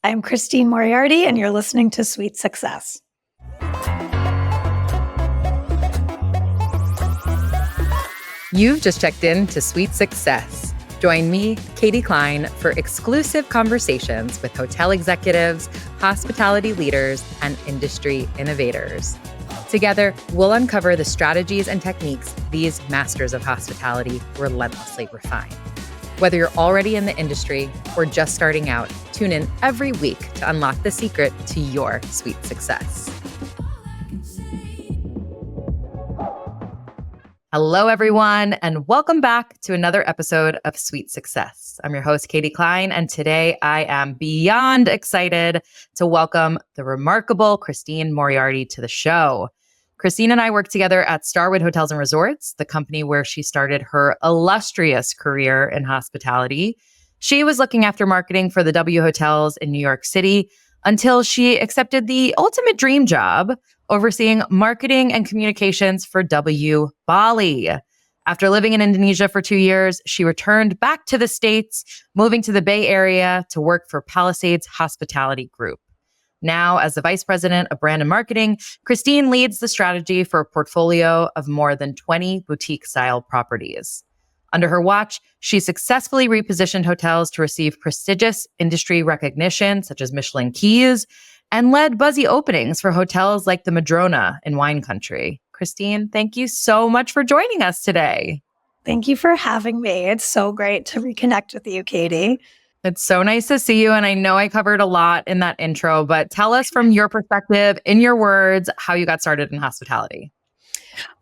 I'm Christine Morairty, and you're listening to Sweet Success. You've just checked in to Sweet Success. Join me, Katie Cline, for exclusive conversations with hotel executives, hospitality leaders, and industry innovators. Together, we'll uncover the strategies and techniques these masters of hospitality relentlessly refine. Whether you're already in the industry or just starting out, tune in every week to unlock the secret to your sweet success. Hello, everyone, and welcome back to another episode of Sweet Success. I'm your host, Katie Cline, and today I am beyond excited to welcome the remarkable Christine Morairty to the show. Christine and I work together at Starwood Hotels and Resorts, the company where she started her illustrious career in hospitality. She was looking after marketing for the W Hotels in New York City until she accepted the ultimate dream job, overseeing marketing and communications for W Bali. After living in Indonesia for 2 years, she returned back to the States, moving to the Bay Area to work for Palisades Hospitality Group. Now, as the Vice President of Brand and Marketing, Christine leads the strategy for a portfolio of more than 20 boutique-style properties. Under her watch, she successfully repositioned hotels to receive prestigious industry recognition, such as Michelin Keys, and led buzzy openings for hotels like the Madrona in wine country. Christine, thank you so much for joining us today. Thank you for having me. It's so great to reconnect with you, Katie. It's so nice to see you. And I know I covered a lot in that intro, but tell us from your perspective, in your words, how you got started in hospitality.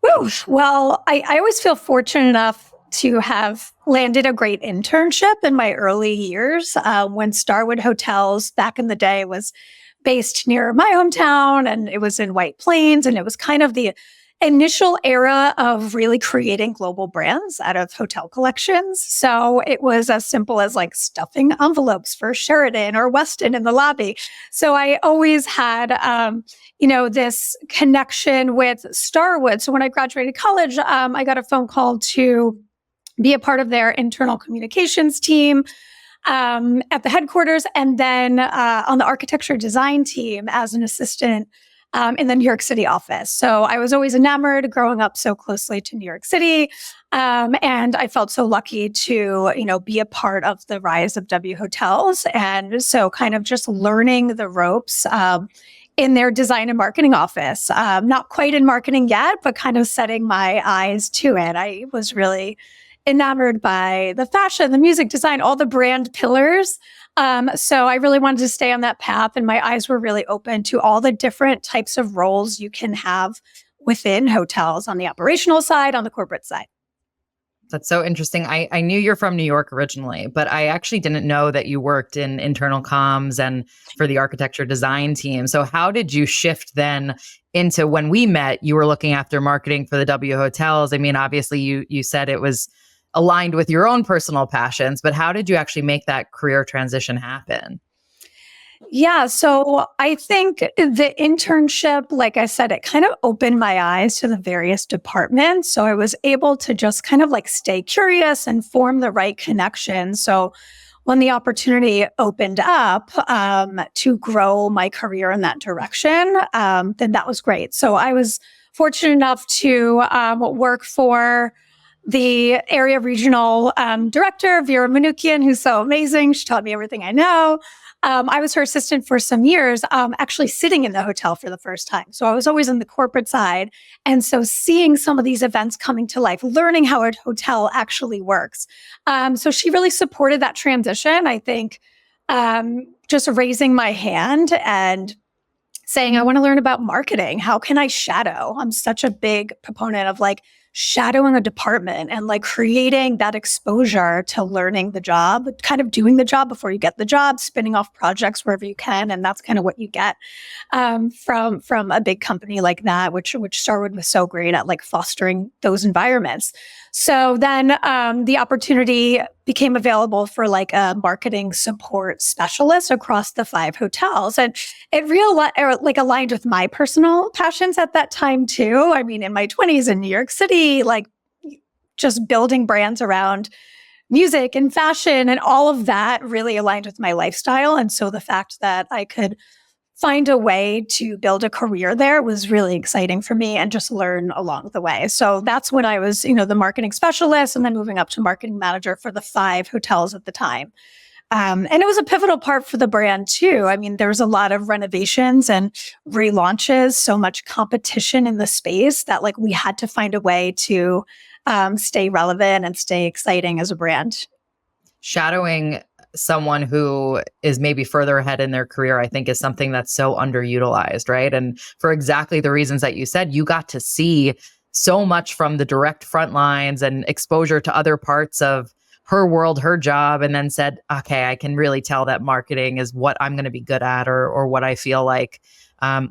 Woo. Well, I always feel fortunate enough to have landed a great internship in my early years when Starwood Hotels back in the day was based near my hometown, and it was in White Plains, and it was kind of the initial era of really creating global brands out of hotel collections. So it was as simple as like stuffing envelopes for Sheraton or Westin in the lobby. So I always had, this connection with Starwood. So when I graduated college, I got a phone call to be a part of their internal communications team at the headquarters, and then on the architecture design team as an assistant in the New York City office. So I was always enamored growing up so closely to New York City. And I felt so lucky to, be a part of the rise of W Hotels. And so kind of just learning the ropes in their design and marketing office. Not quite in marketing yet, but kind of setting my eyes to it. I was really enamored by the fashion, the music design, all the brand pillars. So I really wanted to stay on that path, and my eyes were really open to all the different types of roles you can have within hotels on the operational side, on the corporate side. That's so interesting. I knew you're from New York originally, but I actually didn't know that you worked in internal comms and for the architecture design team. So how did you shift then into when we met, you were looking after marketing for the W Hotels? I mean, obviously you said it was aligned with your own personal passions, but how did you actually make that career transition happen? Yeah, so I think the internship, like I said, it kind of opened my eyes to the various departments. So I was able to just kind of like stay curious and form the right connections. So when the opportunity opened up to grow my career in that direction, then that was great. So I was fortunate enough to work for the area regional director, Vera Manukian, who's so amazing. She taught me everything I know. I was her assistant for some years, actually sitting in the hotel for the first time. So I was always on the corporate side. And so seeing some of these events coming to life, learning how a hotel actually works. So she really supported that transition. I think just raising my hand and saying, I want to learn about marketing. How can I shadow? I'm such a big proponent of like shadowing a department and like creating that exposure to learning the job, kind of doing the job before you get the job, spinning off projects wherever you can. And that's kind of what you get from a big company like that, which Starwood was so great at like fostering those environments. So then the opportunity became available for like a marketing support specialist across the 5 hotels. And it like aligned with my personal passions at that time too. I mean, in my 20s in New York City, like just building brands around music and fashion and all of that really aligned with my lifestyle. And so the fact that I could find a way to build a career there was really exciting for me and just learn along the way. So that's when I was, the marketing specialist and then moving up to marketing manager for the 5 hotels at the time. And it was a pivotal part for the brand too. I mean, there was a lot of renovations and relaunches, so much competition in the space that like we had to find a way to stay relevant and stay exciting as a brand. Shadowing someone who is maybe further ahead in their career, I think is something that's so underutilized, right? And for exactly the reasons that you said, you got to see so much from the direct front lines and exposure to other parts of her world, her job, and then said, okay, I can really tell that marketing is what I'm going to be good at or what I feel like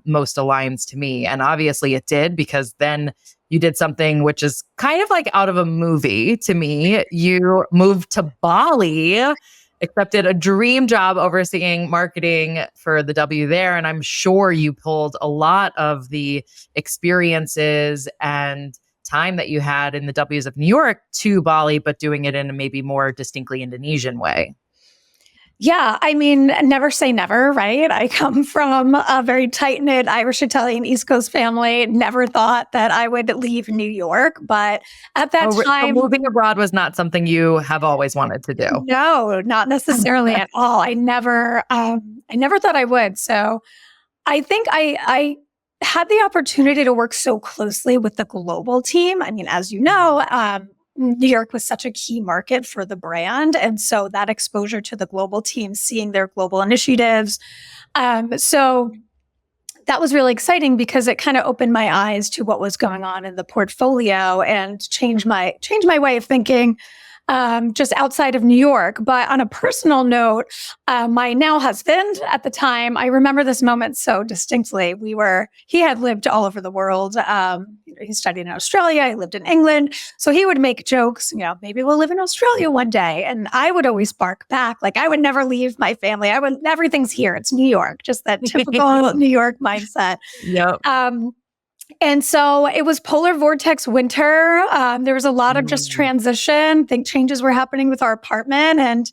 most aligns to me. And obviously it did, because then you did something which is kind of like out of a movie to me. You moved to Bali, accepted a dream job overseeing marketing for the W there. And I'm sure you pulled a lot of the experiences and time that you had in the W's of New York to Bali, but doing it in a maybe more distinctly Indonesian way. Yeah, I mean, never say never, right? I come from a very tight-knit Irish Italian East Coast family. Never thought that I would leave New York, but at that time, so moving abroad was not something you have always wanted to do. No, not necessarily at all. I never thought I would. So I think I had the opportunity to work so closely with the global team. I mean, as you know, New York was such a key market for the brand. And so that exposure to the global team, seeing their global initiatives. So that was really exciting because it kind of opened my eyes to what was going on in the portfolio and changed my way of thinking just outside of New York. But on a personal note, my now husband at the time, I remember this moment so distinctly. He had lived all over the world. He studied in Australia. He lived in England. So he would make jokes, maybe we'll live in Australia one day. And I would always bark back. Like I would never leave my family. Everything's here. It's New York, just that typical New York mindset. Yep. And so it was polar vortex winter. There was a lot of just transition. I think changes were happening with our apartment. And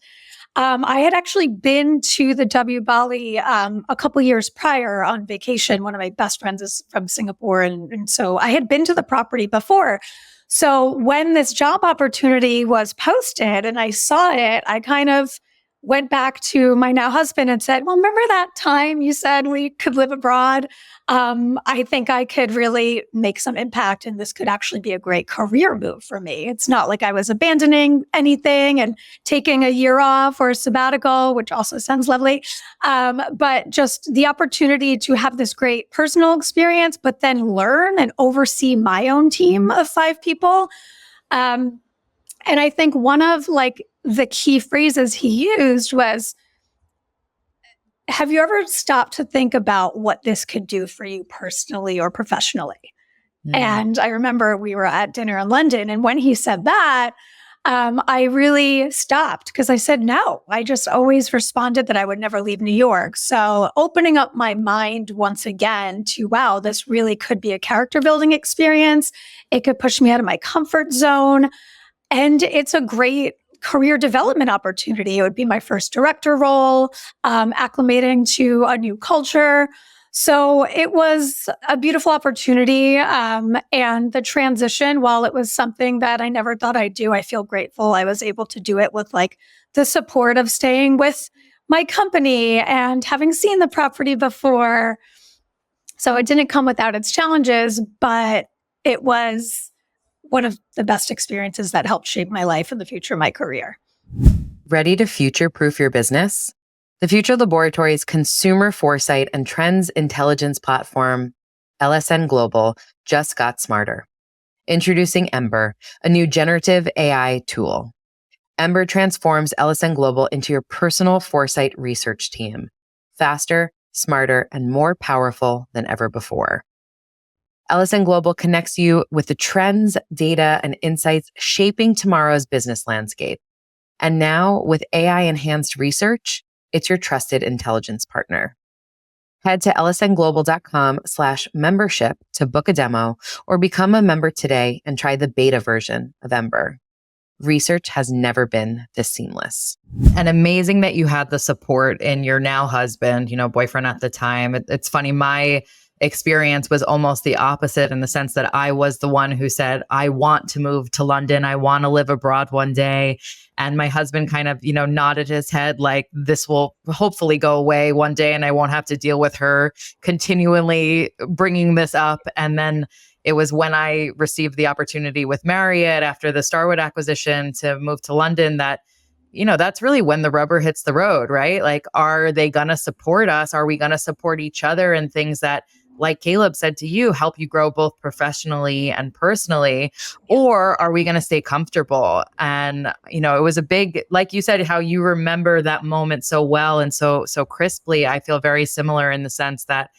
I had actually been to the W Bali a couple years prior on vacation. One of my best friends is from Singapore. And so I had been to the property before. So when this job opportunity was posted and I saw it, I kind of went back to my now husband and said, well, remember that time you said we could live abroad? I think I could really make some impact and this could actually be a great career move for me. It's not like I was abandoning anything and taking a year off or a sabbatical, which also sounds lovely. But just the opportunity to have this great personal experience, but then learn and oversee my own team of 5 people. And I think one of the key phrases he used was, have you ever stopped to think about what this could do for you personally or professionally? And I remember we were at dinner in London. And when he said that, I really stopped because I said, no, I just always responded that I would never leave New York. So opening up my mind once again to, wow, this really could be a character building experience. It could push me out of my comfort zone. And it's a great career development opportunity. It would be my first director role, acclimating to a new culture. So it was a beautiful opportunity. And the transition, while it was something that I never thought I'd do, I feel grateful I was able to do it with the support of staying with my company and having seen the property before. So it didn't come without its challenges, but it was one of the best experiences that helped shape my life and the future of my career. Ready to future-proof your business? The Future Laboratories consumer foresight and trends intelligence platform, LSN Global, just got smarter. Introducing Ember, a new generative AI tool. Ember transforms LSN Global into your personal foresight research team. Faster, smarter, and more powerful than ever before. LSN Global connects you with the trends, data, and insights shaping tomorrow's business landscape. And now, with AI-enhanced research, it's your trusted intelligence partner. Head to lsnglobal.com/membership to book a demo or become a member today and try the beta version of Ember. research has never been this seamless. And amazing that you had the support in your now husband, boyfriend at the time. It's funny, my experience was almost the opposite in the sense that I was the one who said, I want to move to London. I want to live abroad one day. And my husband kind of, nodded his head like, this will hopefully go away one day and I won't have to deal with her continually bringing this up. And then it was when I received the opportunity with Marriott after the Starwood acquisition to move to London that, that's really when the rubber hits the road, right? Like, are they going to support us? Are we going to support each other in things that, like Caleb said to you, help you grow both professionally and personally? Or are we going to stay comfortable? And, it was a big, like you said, how you remember that moment so well and so crisply. I feel very similar in the sense that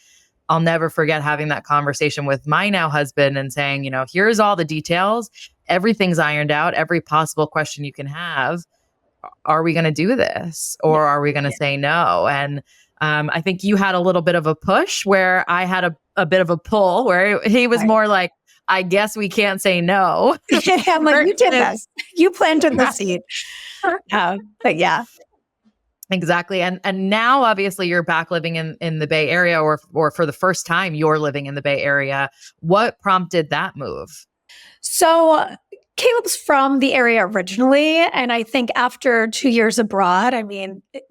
I'll never forget having that conversation with my now husband and saying, here's all the details. Everything's ironed out. Every possible question you can have. Are we going to do this? Or are we going to say no? And I think you had a little bit of a push where I had a bit of a pull where he was more like, I guess we can't say no. I'm like, you did this. You planted the seed. But yeah. Exactly. And now obviously you're back living in the Bay Area or for the first time you're living in the Bay Area. What prompted that move? So Caleb's from the area originally. And I think after 2 years abroad,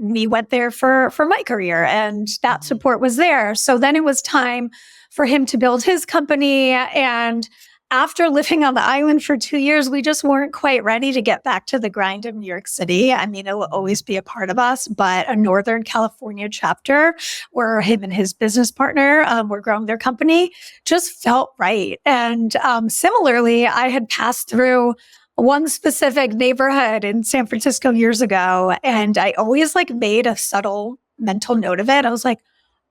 we went there for my career and that support was there. So then it was time for him to build his company. And after living on the island for 2 years, we just weren't quite ready to get back to the grind of New York City. It will always be a part of us, but a Northern California chapter where him and his business partner were growing their company just felt right. And similarly, I had passed through one specific neighborhood in San Francisco years ago, and I always made a subtle mental note of it. I was like,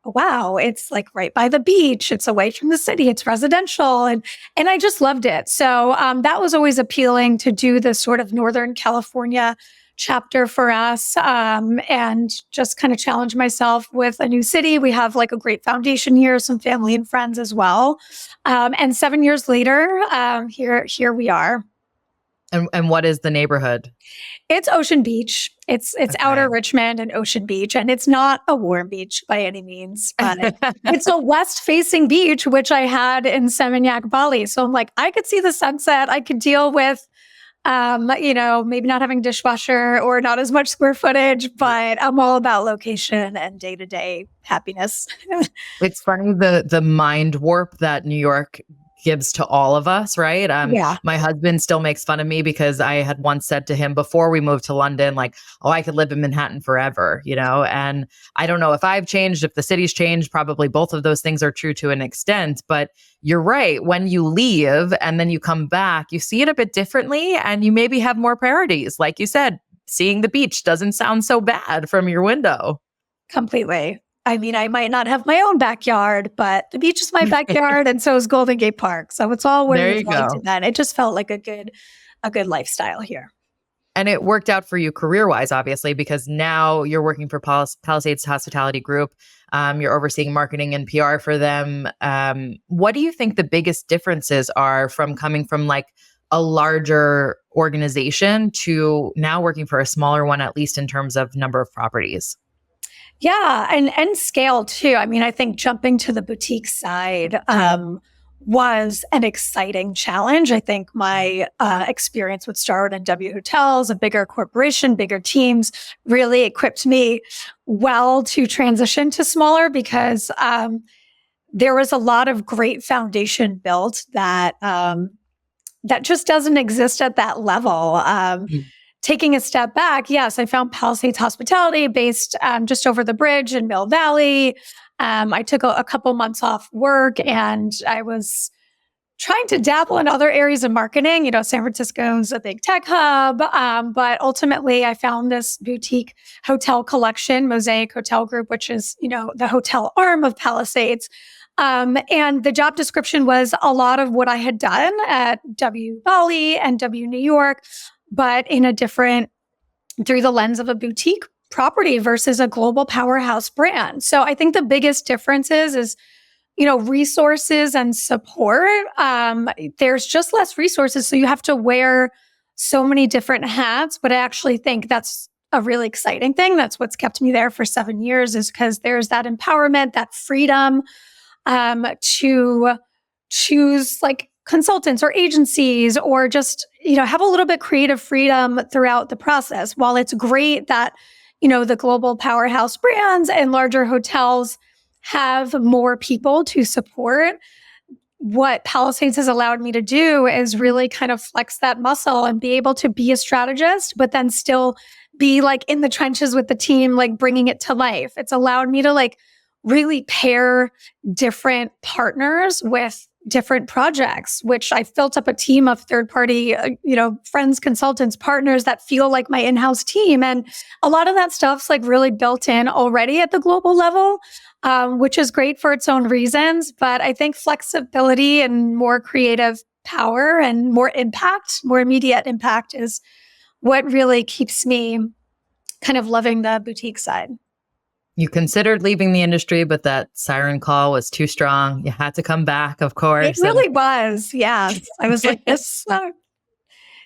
wow, it's right by the beach. It's away from the city. It's residential. And I just loved it. So that was always appealing to do this sort of Northern California chapter for us and just kind of challenge myself with a new city. We have a great foundation here, some family and friends as well. And 7 years later, here we are. And what is the neighborhood? It's Ocean Beach. It's outer Richmond and Ocean Beach. And it's not a warm beach by any means, but it's a west-facing beach, which I had in Seminyak, Bali. So I'm like, I could see the sunset. I could deal with, maybe not having dishwasher or not as much square footage, but I'm all about location and day-to-day happiness. It's funny, the mind warp that New York gives to all of us, right? My husband still makes fun of me because I had once said to him before we moved to London, I could live in Manhattan forever, and I don't know if I've changed, if the city's changed, probably both of those things are true to an extent, but you're right. When you leave and then you come back, you see it a bit differently and you maybe have more priorities. Like you said, seeing the beach doesn't sound so bad from your window. Completely. I might not have my own backyard, but the beach is my backyard, and so is Golden Gate Park. So it's all where you go. Then it just felt like a good lifestyle here. And it worked out for you career-wise, obviously, because now you're working for Palisades Hospitality Group. You're overseeing marketing and PR for them. What do you think the biggest differences are from coming from a larger organization to now working for a smaller one, at least in terms of number of properties? Yeah, and scale too. I think jumping to the boutique side was an exciting challenge. I think my experience with Starwood and W Hotels, a bigger corporation, bigger teams, really equipped me well to transition to smaller because there was a lot of great foundation built that just doesn't exist at that level. Taking a step back, yes, I found Palisades Hospitality based just over the bridge in Mill Valley. I took a couple months off work and I was trying to dabble in other areas of marketing. San Francisco's a big tech hub, but ultimately I found this boutique hotel collection, Mosaic Hotel Group, which is, the hotel arm of Palisades. And the job description was a lot of what I had done at W Bali and W New York, but in a different, through the lens of a boutique property versus a global powerhouse brand. So I think the biggest difference is, resources and support. There's just less resources. So you have to wear so many different hats, but I actually think that's a really exciting thing. That's what's kept me there for 7 years, is because there's that empowerment, that freedom to choose like consultants or agencies, or just, have a little bit creative freedom throughout the process. While it's great that, the global powerhouse brands and larger hotels have more people to support, what Palisades has allowed me to do is really kind of flex that muscle and be able to be a strategist, but then still be like in the trenches with the team, like bringing it to life. It's allowed me to like really pair different partners with different projects, which I've built up a team of third-party, friends, consultants, partners that feel like my in-house team. And a lot of that stuff's like really built in already at the global level, which is great for its own reasons. But I think flexibility and more creative power and more immediate impact is what really keeps me kind of loving the boutique side. You considered leaving the industry, but that siren call was too strong. You had to come back, of course. It really was. Yeah. I was like, this,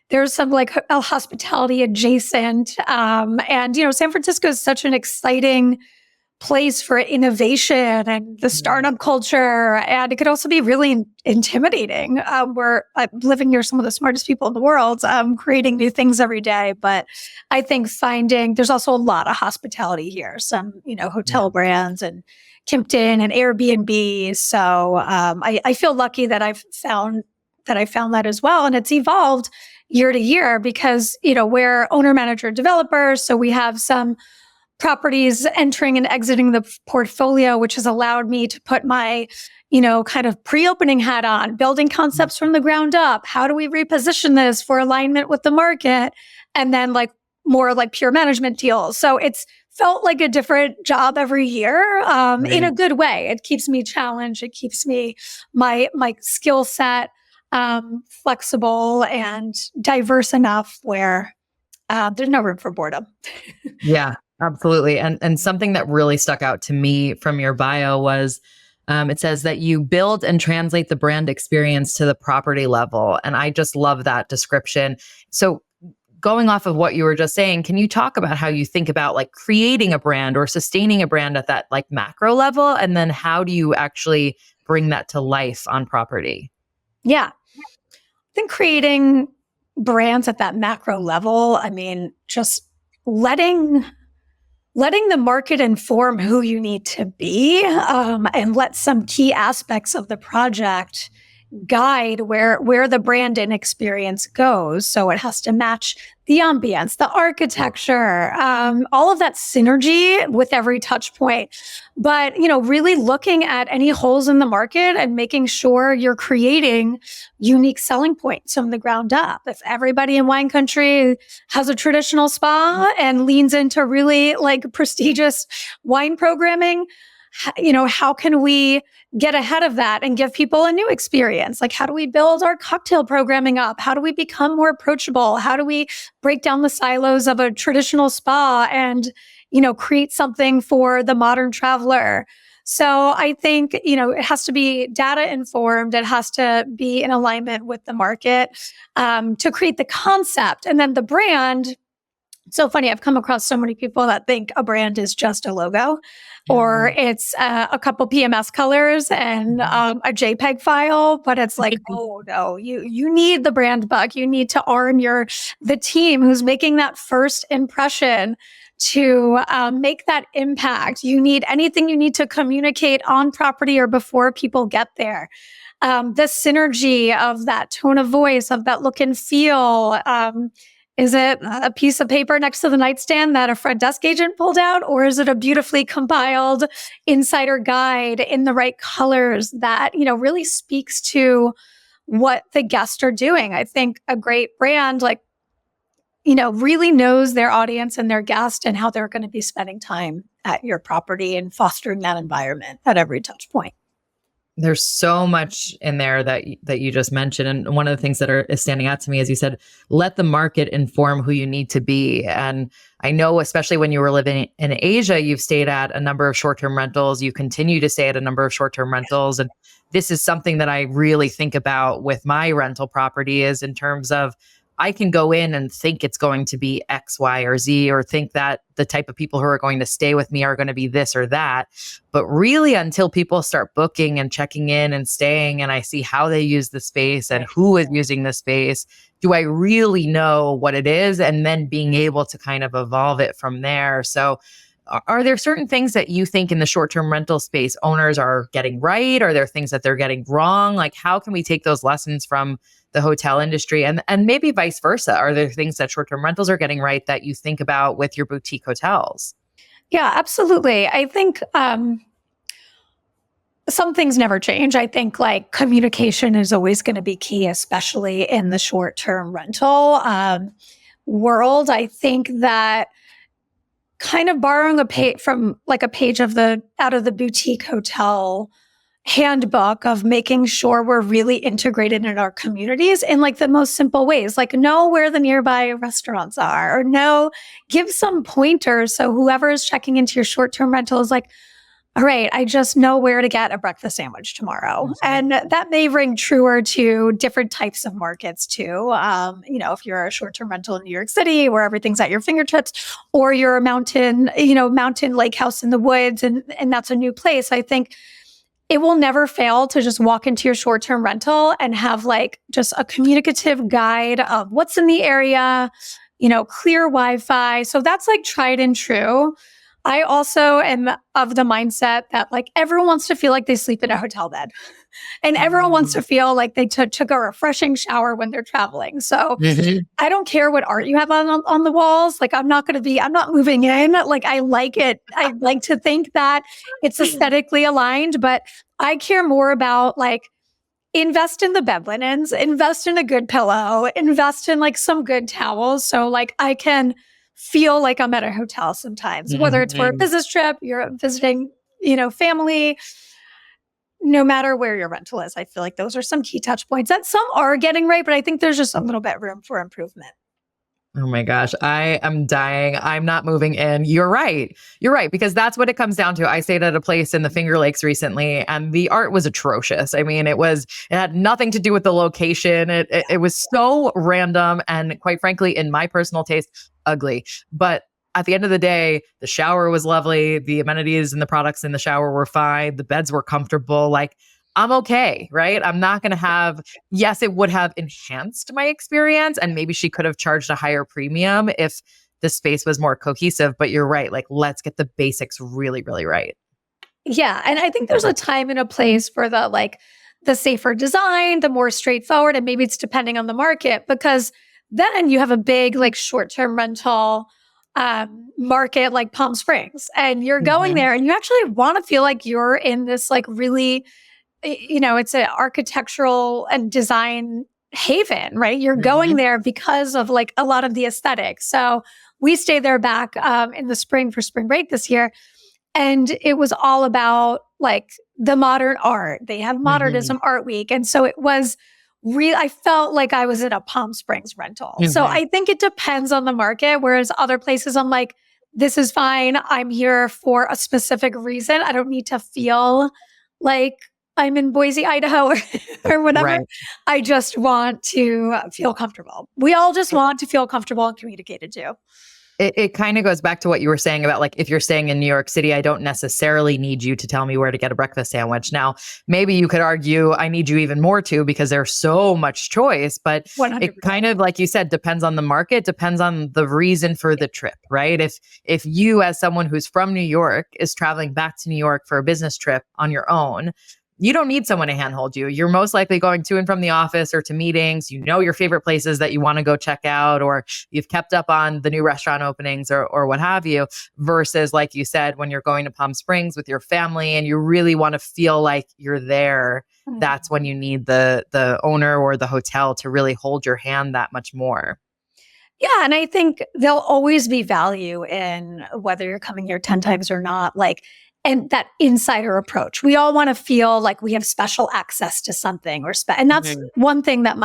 there's some like hospitality adjacent. And, San Francisco is such an exciting place for innovation and the startup culture. And it could also be really intimidating. We're living near some of the smartest people in the world, creating new things every day. But I think there's also a lot of hospitality here, some, hotel brands and Kimpton and Airbnb. So I feel lucky that I found that as well. And it's evolved year to year because, we're owner, manager, developers. So we have some properties entering and exiting the portfolio, which has allowed me to put my, kind of pre-opening hat on, building concepts from the ground up. How do we reposition this for alignment with the market? And then like more like pure management deals. So it's felt like a different job every year, in a good way. It keeps me challenged. It keeps me, my skill set, flexible and diverse enough where there's no room for boredom. Yeah. Absolutely. And something that really stuck out to me from your bio was it says that you build and translate the brand experience to the property level. And I just love that description. So going off of what you were just saying, can you talk about how you think about like creating a brand or sustaining a brand at that like macro level? And then how do you actually bring that to life on property? Yeah. I think creating brands at that macro level, just letting the market inform who you need to be, and let some key aspects of the project guide where the brand and experience goes. So it has to match the ambience, the architecture, all of that synergy with every touch point. But, really looking at any holes in the market and making sure you're creating unique selling points from the ground up. If everybody in wine country has a traditional spa and leans into really like prestigious wine programming, how can we get ahead of that and give people a new experience? Like, how do we build our cocktail programming up? How do we become more approachable? How do we break down the silos of a traditional spa and, create something for the modern traveler? So I think, it has to be data informed. It has to be in alignment with the market, to create the concept. And then the brand. It's so funny. I've come across so many people that think a brand is just a logo, or it's a couple PMS colors and a JPEG file. But it's like, oh no, you need the brand bug. You need to arm the team who's making that first impression to make that impact. You need anything you need to communicate on property or before people get there. The synergy of that tone of voice, of that look and feel. Is it a piece of paper next to the nightstand that a front desk agent pulled out? Or is it a beautifully compiled insider guide in the right colors that, really speaks to what the guests are doing? I think a great brand, really knows their audience and their guest and how they're going to be spending time at your property and fostering that environment at every touch point. There's so much in there that you just mentioned. And one of the things that is standing out to me is you said, let the market inform who you need to be. And I know, especially when you were living in Asia, you've stayed at a number of short-term rentals. You continue to stay at a number of short-term rentals. And this is something that I really think about with my rental property is in terms of I can go in and think it's going to be X, Y, or Z, or think that the type of people who are going to stay with me are going to be this or that. But really, until people start booking and checking in and staying, and I see how they use the space and who is using the space, do I really know what it is? And then being able to kind of evolve it from there. So are there certain things that you think in the short-term rental space owners are getting right? Are there things that they're getting wrong? Like, how can we take those lessons from the hotel industry and maybe vice versa? Are there things that short-term rentals are getting right that you think about with your boutique hotels? Yeah, absolutely. I think some things never change. I think like communication is always going to be key, especially in the short-term rental world. I think that kind of borrowing a page from like a page of out of the boutique hotel handbook of making sure we're really integrated in our communities in like the most simple ways, like know where the nearby restaurants are, or give some pointers. So whoever is checking into your short-term rental is like, all right, I just know where to get a breakfast sandwich tomorrow. And that may ring truer to different types of markets too. If you're a short-term rental in New York City where everything's at your fingertips, or you're a mountain lake house in the woods and that's a new place, I think it will never fail to just walk into your short-term rental and have like just a communicative guide of what's in the area, clear Wi-Fi. So that's like tried and true. I also am of the mindset that like everyone wants to feel like they sleep in a hotel bed and everyone wants to feel like they took a refreshing shower when they're traveling. So I don't care what art you have on the walls. Like I'm not moving in. Like I like it. I like to think that it's aesthetically aligned, but I care more about like invest in the bed linens, invest in a good pillow, invest in like some good towels. So like I can feel like I'm at a hotel sometimes, whether it's for a business trip, you're visiting, family, no matter where your rental is. I feel like those are some key touch points that some are getting right, but I think there's just a little bit room for improvement. Oh my gosh, I am dying. I'm not moving in. You're right. You're right. Because that's what it comes down to. I stayed at a place in the Finger Lakes recently and the art was atrocious. I mean, it had nothing to do with the location. It was so random and quite frankly, in my personal taste, ugly. But at the end of the day, the shower was lovely. The amenities and the products in the shower were fine. The beds were comfortable. Like, I'm okay, right? I'm not going to yes, it would have enhanced my experience. And maybe she could have charged a higher premium if the space was more cohesive. But you're right. Like, let's get the basics really, really right. Yeah. And I think there's a time and a place for the safer design, the more straightforward, and maybe it's depending on the market, because then you have a big like short-term rental market like Palm Springs, and you're going there and you actually want to feel like you're in this like really, it's an architectural and design haven, right? You're going there because of like a lot of the aesthetics. So we stayed there back in the spring for spring break this year. And it was all about like the modern art. They have Modernism Art Week. And so it was I felt like I was in a Palm Springs rental. So I think it depends on the market. Whereas other places I'm like, this is fine. I'm here for a specific reason. I don't need to feel like I'm in Boise, Idaho or whatever. Right. I just want to feel comfortable. We all just want to feel comfortable and communicated to. It kind of goes back to what you were saying about like, if you're staying in New York City, I don't necessarily need you to tell me where to get a breakfast sandwich. Now, maybe you could argue I need you even more to, because there's so much choice, but 100%. It kind of, like you said, depends on the market, depends on the reason for the trip, right? If you, as someone who's from New York, is traveling back to New York for a business trip on your own, you don't need someone to handhold you. You're most likely going to and from the office or to meetings. You know your favorite places that you want to go check out, or you've kept up on the new restaurant openings or what have you, versus, like you said, when you're going to Palm Springs with your family and you really want to feel like you're there, that's when you need the owner or the hotel to really hold your hand that much more. Yeah. And I think there'll always be value in whether you're coming here 10 times or not. And that insider approach. We all want to feel like we have special access to something and that's one thing that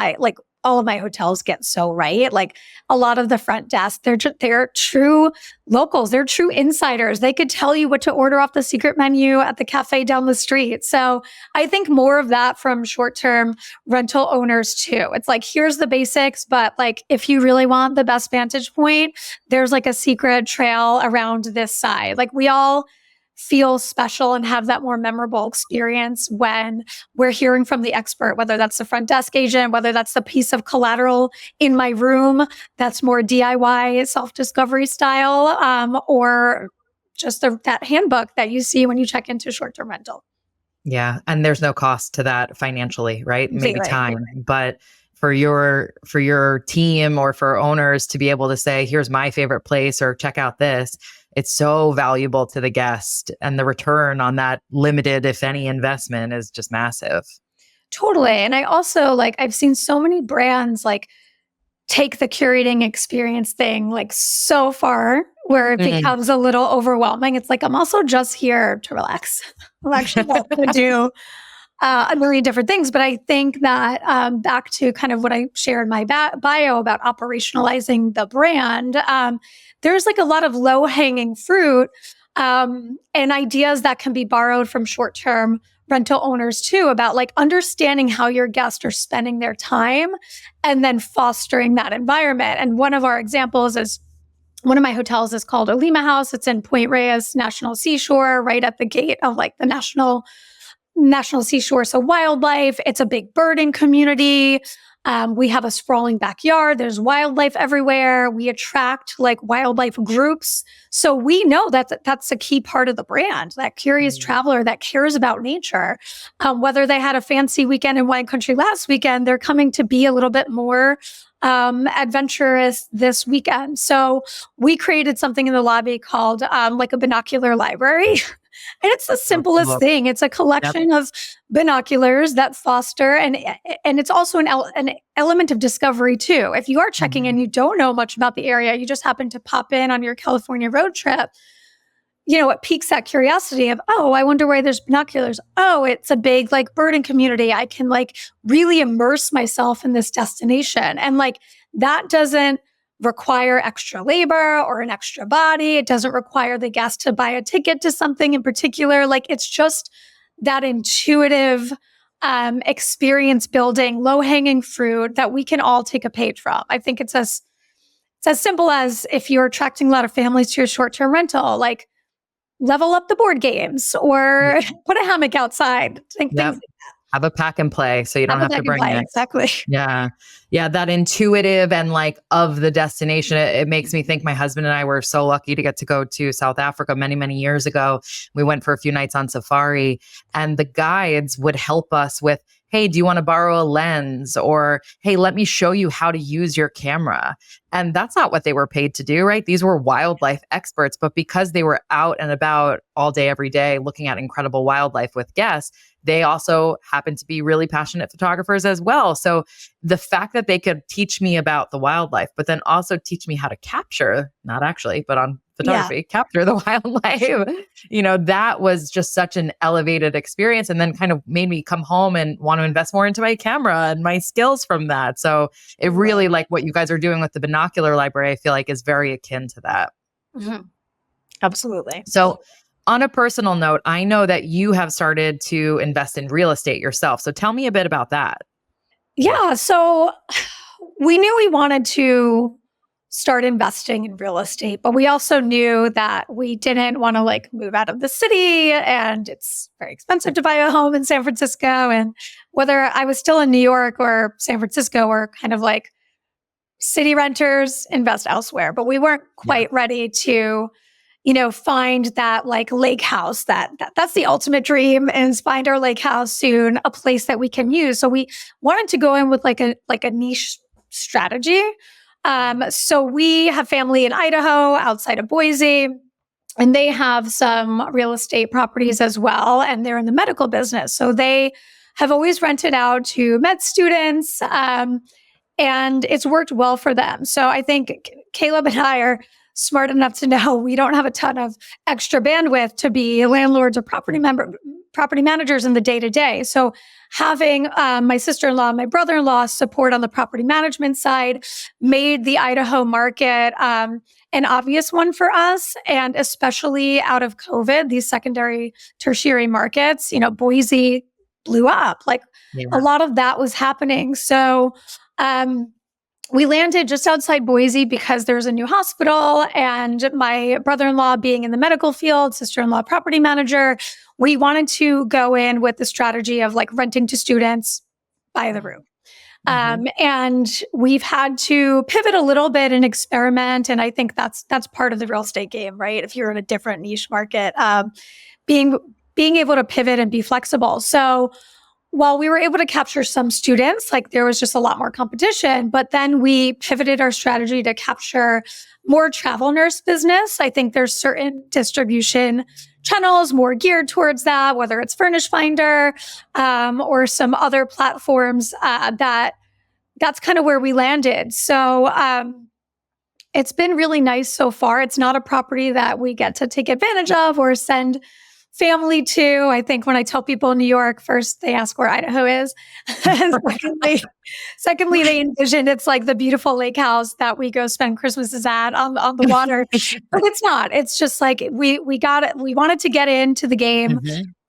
all of my hotels get so right. Like a lot of the front desk, they're true locals. They're true insiders. They could tell you what to order off the secret menu at the cafe down the street. So I think more of that from short-term rental owners too. It's like, here's the basics, but like, if you really want the best vantage point, there's like a secret trail around this side. Like we all feel special and have that more memorable experience when we're hearing from the expert, whether that's the front desk agent, whether that's the piece of collateral in my room that's more DIY self-discovery style, or just that handbook that you see when you check into short-term rental. Yeah. And there's no cost to that financially, right? Maybe Zero. time, but for your team or for owners to be able to say, here's my favorite place or check out this, it's so valuable to the guest, and the return on that limited, if any, investment is just massive. Totally. And I also I've seen so many brands take the curating experience thing so far where it becomes a little overwhelming. It's like, I'm also just here to relax. I'm actually not going to do a million different things. But I think that back to kind of what I shared in my bio about operationalizing the brand, there's a lot of low-hanging fruit and ideas that can be borrowed from short-term rental owners too, about understanding how your guests are spending their time and then fostering that environment. And one of our examples is one of my hotels is called Olima House. It's in Point Reyes National Seashore, right at the gate of the National Seashore. So wildlife, it's a big birding community. We have a sprawling backyard. There's wildlife everywhere. We attract wildlife groups. So we know that that's a key part of the brand, that curious traveler that cares about nature. Whether they had a fancy weekend in wine country last weekend, they're coming to be a little bit more adventurous this weekend. So we created something in the lobby called a binocular library. And it's the simplest thing. It's a collection of binoculars that foster, and it's also an element of discovery too. If you are checking in, you don't know much about the area, you just happen to pop in on your California road trip, it piques that curiosity of, oh, I wonder why there's binoculars. Oh, it's a big birding community. I can really immerse myself in this destination. And that doesn't require extra labor or an extra body. It doesn't require the guest to buy a ticket to something in particular. It's just that intuitive experience building, low-hanging fruit that we can all take a page from. I think it's as simple as, if you're attracting a lot of families to your short-term rental, level up the board games or put a hammock outside. Things like that. Have a pack and play so you don't have to bring it. Exactly. Yeah. Yeah. That intuitive and of the destination. It makes me think my husband and I were so lucky to get to go to South Africa many, many years ago. We went for a few nights on safari, and the guides would help us with, hey, do you want to borrow a lens? Or, hey, let me show you how to use your camera. And that's not what they were paid to do, right? These were wildlife experts, but because they were out and about all day, every day, looking at incredible wildlife with guests, they also happened to be really passionate photographers as well. So the fact that they could teach me about the wildlife, but then also teach me how to capture, not actually, but on photography, capture the wildlife, that was just such an elevated experience, and then kind of made me come home and want to invest more into my camera and my skills from that. So it really, what you guys are doing with the binocular library, I feel is very akin to that. Mm-hmm. Absolutely. So on a personal note, I know that you have started to invest in real estate yourself. So tell me a bit about that. Yeah. So we knew we wanted to start investing in real estate, but we also knew that we didn't want to move out of the city, and it's very expensive to buy a home in San Francisco. And whether I was still in New York or San Francisco, we're kind of city renters, invest elsewhere. But we weren't quite ready to find that lake house, that's the ultimate dream, is find our lake house soon, a place that we can use. So we wanted to go in with a niche strategy. So we have family in Idaho outside of Boise, and they have some real estate properties as well. And they're in the medical business. So they have always rented out to med students, and it's worked well for them. So I think Caleb and I are smart enough to know we don't have a ton of extra bandwidth to be landlords or property property managers in the day to day. So having my sister-in-law, my brother-in-law support on the property management side made the Idaho market an obvious one for us. And especially out of COVID, these secondary, tertiary markets, Boise blew up. Like a lot of that was happening. So we landed just outside Boise because there's a new hospital, and my brother-in-law being in the medical field, sister-in-law property manager, we wanted to go in with the strategy of like renting to students by the room. And we've had to pivot a little bit and experiment. And I think that's part of the real estate game, right? If you're in a different niche market, being able to pivot and be flexible. So while we were able to capture some students, like there was just a lot more competition, but then we pivoted our strategy to capture more travel nurse business. I think there's certain distribution channels more geared towards that, whether it's Furnish Finder or some other platforms that's kind of where we landed. So it's been really nice so far. It's not a property that we get to take advantage of or send family to. I think when I tell people in New York, first they ask where Idaho is. Secondly, they envision it's like the beautiful lake house that we go spend Christmases at on the water. But it's not. It's just like we got it. We wanted to get into the game.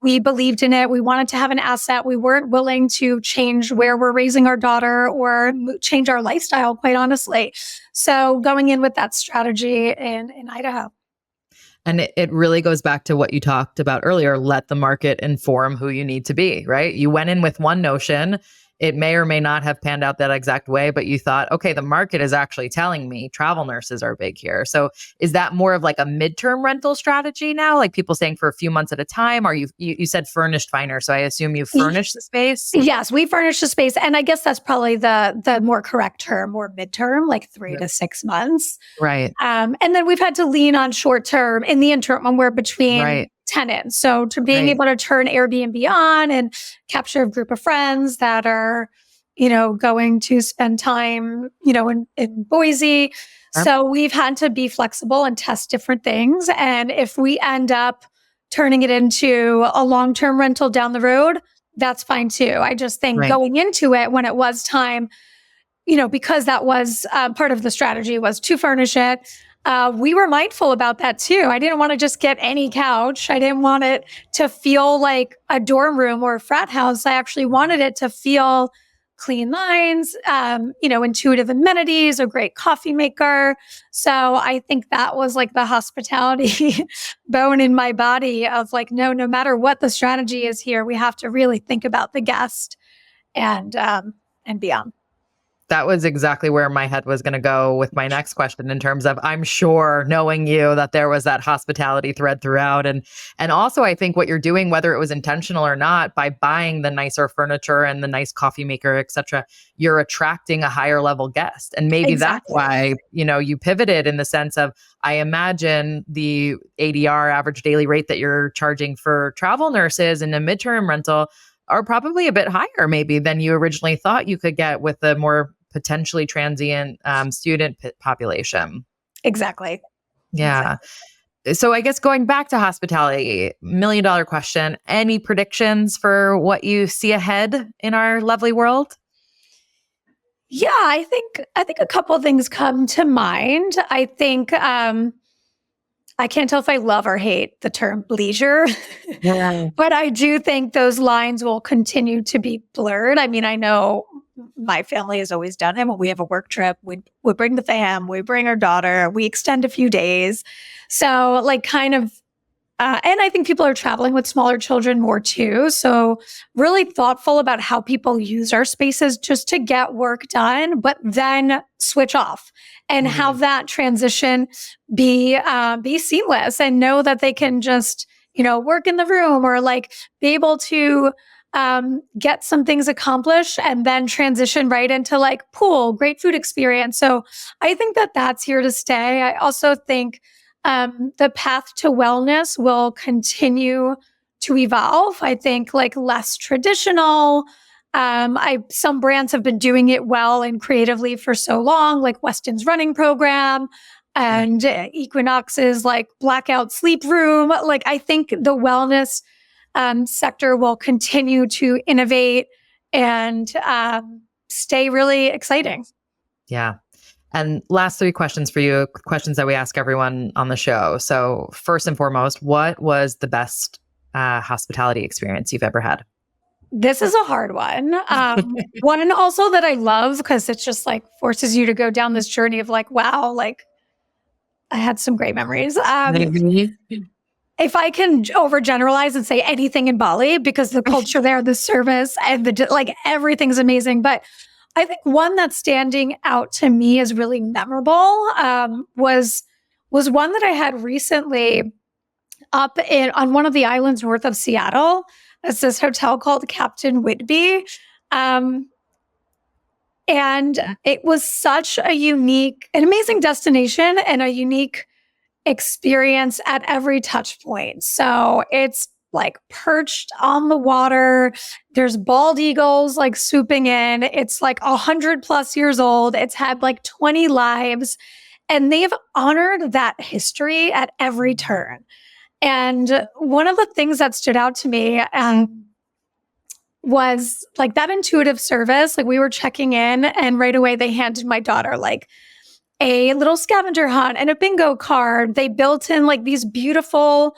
We believed in it. We wanted to have an asset. We weren't willing to change where we're raising our daughter or change our lifestyle, quite honestly. So going in with that strategy in Idaho. And it really goes back to what you talked about earlier. Let the market inform who you need to be, right? You went in with one notion. It may or may not have panned out that exact way, but you thought, okay, the market is actually telling me travel nurses are big here. So is that more of like a midterm rental strategy now? Like people staying for a few months at a time? Or you said furnished finder, so I assume you furnish the space? Yes, we furnish the space. And I guess that's probably the more correct term, more midterm, like 3 to 6 months. Right. And then we've had to lean on short term in the interim when we're between tenants. So to being able to turn Airbnb on and capture a group of friends that are, going to spend time, in Boise. So we've had to be flexible and test different things. And if we end up turning it into a long-term rental down the road, that's fine too. I just think going into it when it was time, because that was part of the strategy was to furnish it. We were mindful about that too. I didn't want to just get any couch. I didn't want it to feel like a dorm room or a frat house. I actually wanted it to feel clean lines, intuitive amenities, a great coffee maker. So I think that was like the hospitality bone in my body of like, no matter what the strategy is here, we have to really think about the guest and beyond. That was exactly where my head was going to go with my next question in terms of, I'm sure knowing you that there was that hospitality thread throughout. And also I think what you're doing, whether it was intentional or not, by buying the nicer furniture and the nice coffee maker, et cetera, you're attracting a higher level guest. And maybe that's why, you pivoted in the sense of, I imagine the ADR, average daily rate, that you're charging for travel nurses in a midterm rental are probably a bit higher maybe than you originally thought you could get with the more potentially transient student population. Exactly. Yeah. Exactly. So I guess going back to hospitality, $1 million question, any predictions for what you see ahead in our lovely world? Yeah, I think a couple of things come to mind. I think I can't tell if I love or hate the term leisure, but I do think those lines will continue to be blurred. I mean, I know my family has always done it. When we have a work trip, we bring the fam, we bring our daughter, we extend a few days. So like kind of, and I think people are traveling with smaller children more too. So really thoughtful about how people use our spaces just to get work done, but then switch off and have that transition be seamless and know that they can just, work in the room or like be able to get some things accomplished and then transition right into like pool, great food experience. So I think that that's here to stay. I also think the path to wellness will continue to evolve. I think like less traditional. Some brands have been doing it well and creatively for so long, like Weston's running program and Equinox's like blackout sleep room. Like I think the wellness sector will continue to innovate and stay really exciting. Yeah. And last three questions for you, questions that we ask everyone on the show. So first and foremost, what was the best hospitality experience you've ever had? This is a hard one. One also that I love because it's just like forces you to go down this journey of like, wow, like I had some great memories. If I can overgeneralize and say anything in Bali, because the culture there, the service, and like everything's amazing. But I think one that's standing out to me as really memorable was one that I had recently up on one of the islands north of Seattle. It's this hotel called Captain Whitby. And it was such a unique, an amazing destination and a unique experience at every touch point. So it's like perched on the water. There's bald eagles like swooping in. It's like 100+ years old. It's had like 20 lives, and they've honored that history at every turn. And one of the things that stood out to me was like that intuitive service. Like we were checking in, and right away they handed my daughter like a little scavenger hunt and a bingo card. They built in like these beautiful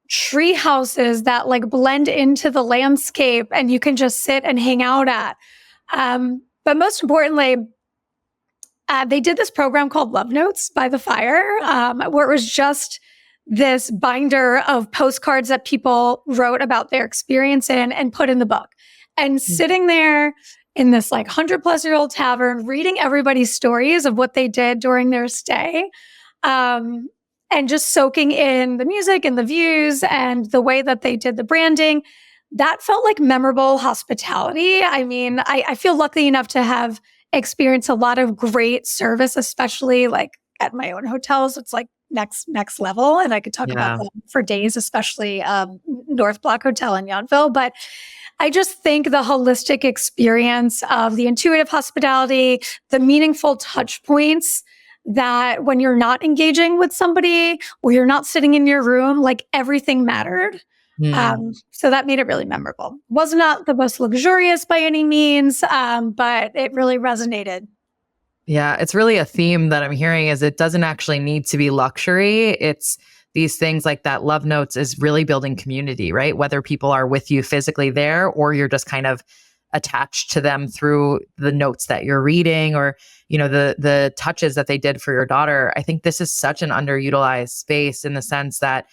tree houses that like blend into the landscape and you can just sit and hang out at. But most importantly, they did this program called Love Notes by the Fire, where it was just this binder of postcards that people wrote about their experience in and put in the book. And sitting there in this like 100+ year old tavern, reading everybody's stories of what they did during their stay, and just soaking in the music and the views and the way that they did the branding, that felt like memorable hospitality. I mean, I feel lucky enough to have experienced a lot of great service, especially like at my own hotels. It's like next level. And I could talk about them for days, especially North Block Hotel in Yountville. But I just think the holistic experience of the intuitive hospitality, the meaningful touch points, that when you're not engaging with somebody or you're not sitting in your room, like everything mattered. So that made it really memorable. Was not the most luxurious by any means, but it really resonated. Yeah, it's really a theme that I'm hearing is it doesn't actually need to be luxury. It's these things like that. Love Notes is really building community, right? Whether people are with you physically there or you're just kind of attached to them through the notes that you're reading or, you know, the touches that they did for your daughter. I think this is such an underutilized space in the sense that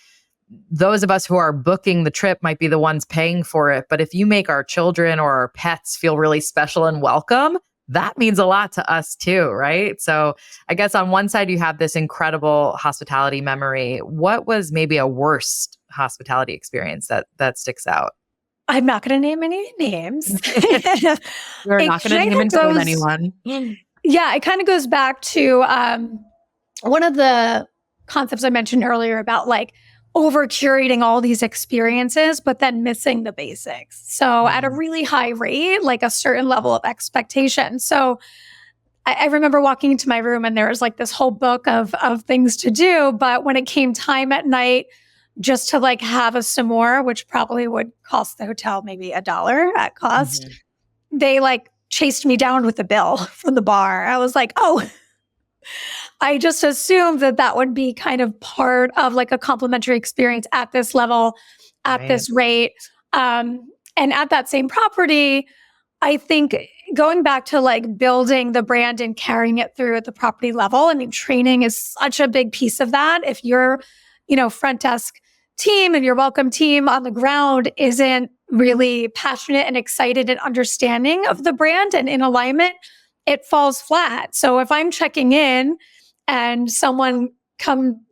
those of us who are booking the trip might be the ones paying for it. But if you make our children or our pets feel really special and welcome, that means a lot to us too, right? So I guess on one side, you have this incredible hospitality memory. What was maybe a worst hospitality experience that sticks out? I'm not going to name any names. We're not going to name and with anyone. Yeah, it kind of goes back to one of the concepts I mentioned earlier about like over curating all these experiences, but then missing the basics. So at a really high rate, like a certain level of expectation. So I remember walking into my room and there was like this whole book of things to do. But when it came time at night, just to like have a s'more, which probably would cost the hotel maybe $1 at cost, they like chased me down with a bill from the bar. I was like, oh, I just assumed that would be kind of part of like a complimentary experience at this level, at this rate. And at that same property, I think going back to like building the brand and carrying it through at the property level, I mean, training is such a big piece of that. If your, front desk team and your welcome team on the ground isn't really passionate and excited and understanding of the brand and in alignment, it falls flat. So if I'm checking in and someone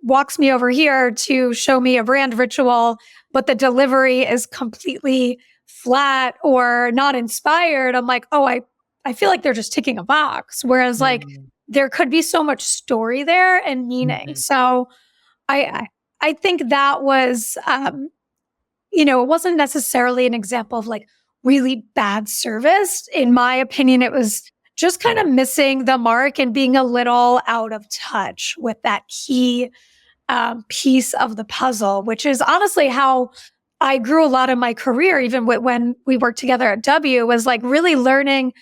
walks me over here to show me a brand ritual, but the delivery is completely flat or not inspired, I'm like, oh, I feel like they're just ticking a box. Whereas like there could be so much story there and meaning. So I think that was, it wasn't necessarily an example of like really bad service. In my opinion, it was just kind of missing the mark and being a little out of touch with that key piece of the puzzle, which is honestly how I grew a lot in my career, even when we worked together at W, was like really learning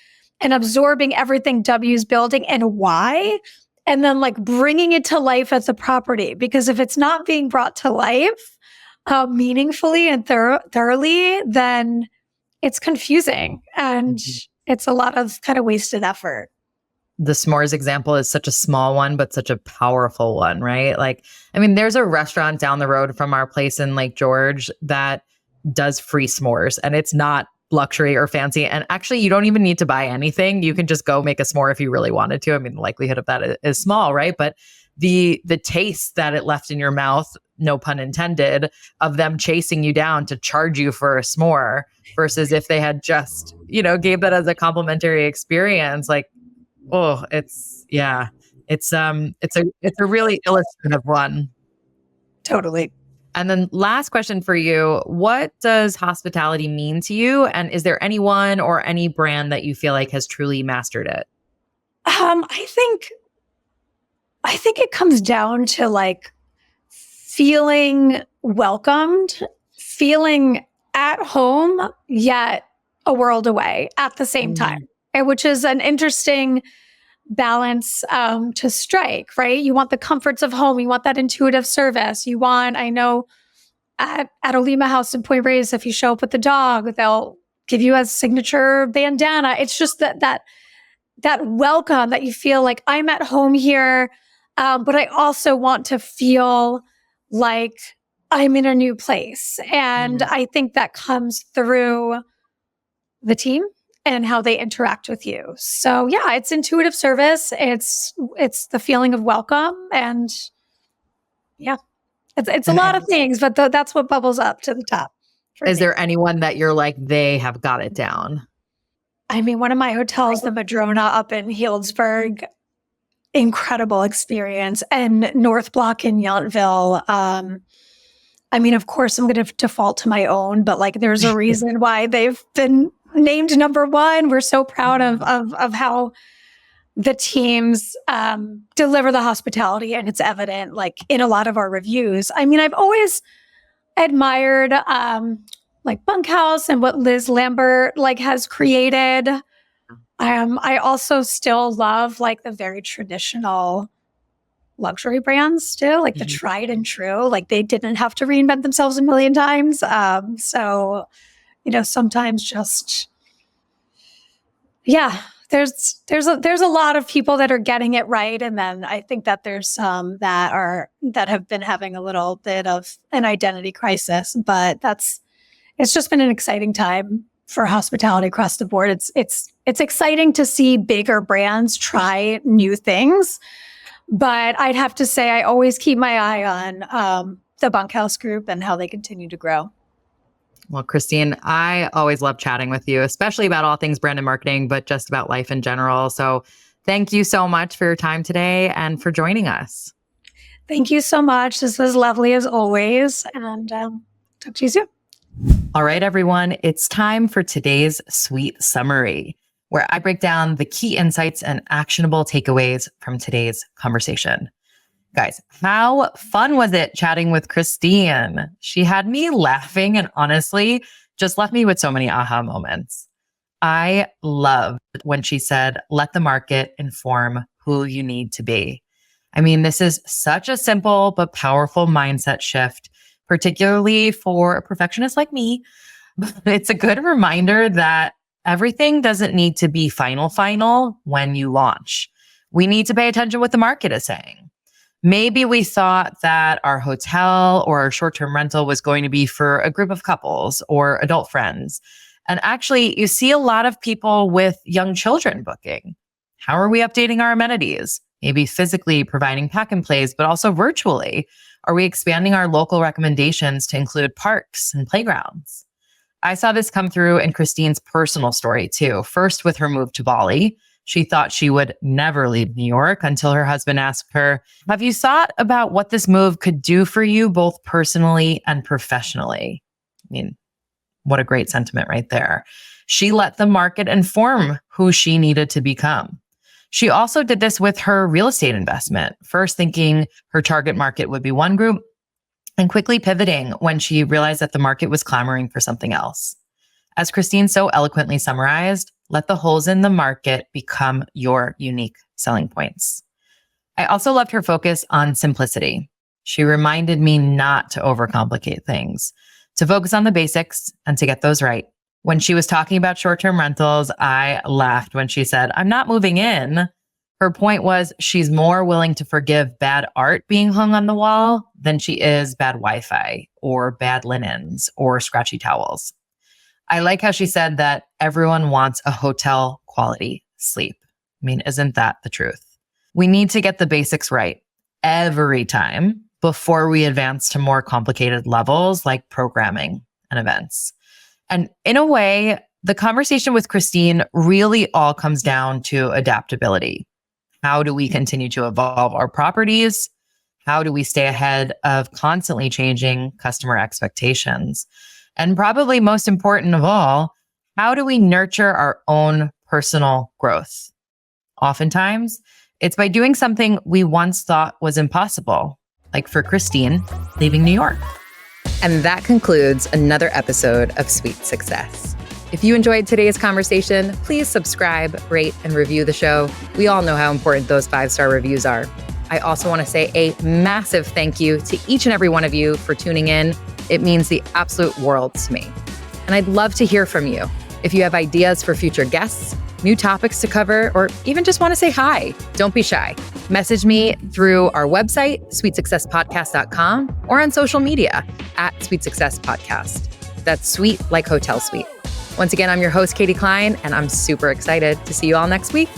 and absorbing everything W's building and why, and then like bringing it to life at the property. Because if it's not being brought to life meaningfully and thoroughly, then it's confusing and it's a lot of kind of wasted effort. The s'mores example is such a small one, but such a powerful one, right? Like, I mean, there's a restaurant down the road from our place in Lake George that does free s'mores, and it's not luxury or fancy. And actually, you don't even need to buy anything. You can just go make a s'more if you really wanted to. I mean, the likelihood of that is small, right? But the taste that it left in your mouth, no pun intended, of them chasing you down to charge you for a s'more versus if they had just, gave that as a complimentary experience, like, oh, it's a really illustrative one. Totally. And then last question for you, what does hospitality mean to you? And is there anyone or any brand that you feel like has truly mastered it? I think it comes down to like feeling welcomed, feeling at home, yet a world away at the same time, which is an interesting balance to strike, right? You want the comforts of home. You want that intuitive service. I know at Olima House in Point Reyes, if you show up with the dog, they'll give you a signature bandana. It's just that welcome that you feel like I'm at home here. But I also want to feel like I'm in a new place. And I think that comes through the team and how they interact with you. So yeah, it's intuitive service. It's the feeling of welcome. And yeah, it's a lot of things, but that's what bubbles up to the top. Is there anyone that you're like, they have got it down? I mean, one of my hotels, the Madrona up in Healdsburg, incredible experience. And North Block in Yountville. I mean, of course, I'm going to default to my own, but like, there's a reason why they've been named number one. We're so proud of how the teams deliver the hospitality, and it's evident like in a lot of our reviews. I mean, I've always admired like Bunkhouse and what Liz Lambert like has created. I also still love like the very traditional luxury brands still, like the tried and true, like they didn't have to reinvent themselves a million times. So, sometimes just, yeah, there's a lot of people that are getting it right. And then I think that there's some that have been having a little bit of an identity crisis, but it's just been an exciting time for hospitality across the board. It's exciting to see bigger brands try new things. But I'd have to say I always keep my eye on the Bunkhouse Group and how they continue to grow. Well, Christine, I always love chatting with you, especially about all things brand and marketing, but just about life in general. So thank you so much for your time today and for joining us. Thank you so much. This was lovely as always. And talk to you soon. All right, everyone. It's time for today's Sweet Summary, where I break down the key insights and actionable takeaways from today's conversation. Guys, how fun was it chatting with Christine? She had me laughing and honestly just left me with so many aha moments. I loved when she said, let the market inform who you need to be. I mean, this is such a simple but powerful mindset shift, particularly for a perfectionist like me. But it's a good reminder that everything doesn't need to be final when you launch. We need to pay attention to what the market is saying. Maybe we thought that our hotel or our short-term rental was going to be for a group of couples or adult friends. And actually, you see a lot of people with young children booking. How are we updating our amenities? Maybe physically providing pack and plays, but also virtually. Are we expanding our local recommendations to include parks and playgrounds? I saw this come through in Christine's personal story too. First, with her move to Bali. She thought she would never leave New York until her husband asked her, have you thought about what this move could do for you both personally and professionally? I mean, what a great sentiment right there. She let the market inform who she needed to become. She also did this with her real estate investment, first thinking her target market would be one group, and quickly pivoting when she realized that the market was clamoring for something else. As Christine so eloquently summarized, let the holes in the market become your unique selling points. I also loved her focus on simplicity. She reminded me not to overcomplicate things, to focus on the basics and to get those right. When she was talking about short-term rentals, I laughed when she said, "I'm not moving in." Her point was she's more willing to forgive bad art being hung on the wall than she is bad Wi-Fi or bad linens or scratchy towels. I like how she said that everyone wants a hotel quality sleep. I mean, isn't that the truth? We need to get the basics right every time before we advance to more complicated levels like programming and events. And in a way, the conversation with Christine really all comes down to adaptability. How do we continue to evolve our properties? How do we stay ahead of constantly changing customer expectations? And probably most important of all, how do we nurture our own personal growth? Oftentimes, it's by doing something we once thought was impossible, like for Christine, leaving New York. And that concludes another episode of Sweet Success. If you enjoyed today's conversation, please subscribe, rate, and review the show. We all know how important those 5-star reviews are. I also want to say a massive thank you to each and every one of you for tuning in. It means the absolute world to me. And I'd love to hear from you. If you have ideas for future guests, new topics to cover, or even just want to say hi, don't be shy. Message me through our website, sweetsuccesspodcast.com, or on social media at Sweet Success Podcast. That's sweet like hotel suite. Once again, I'm your host, Katie Cline, and I'm super excited to see you all next week.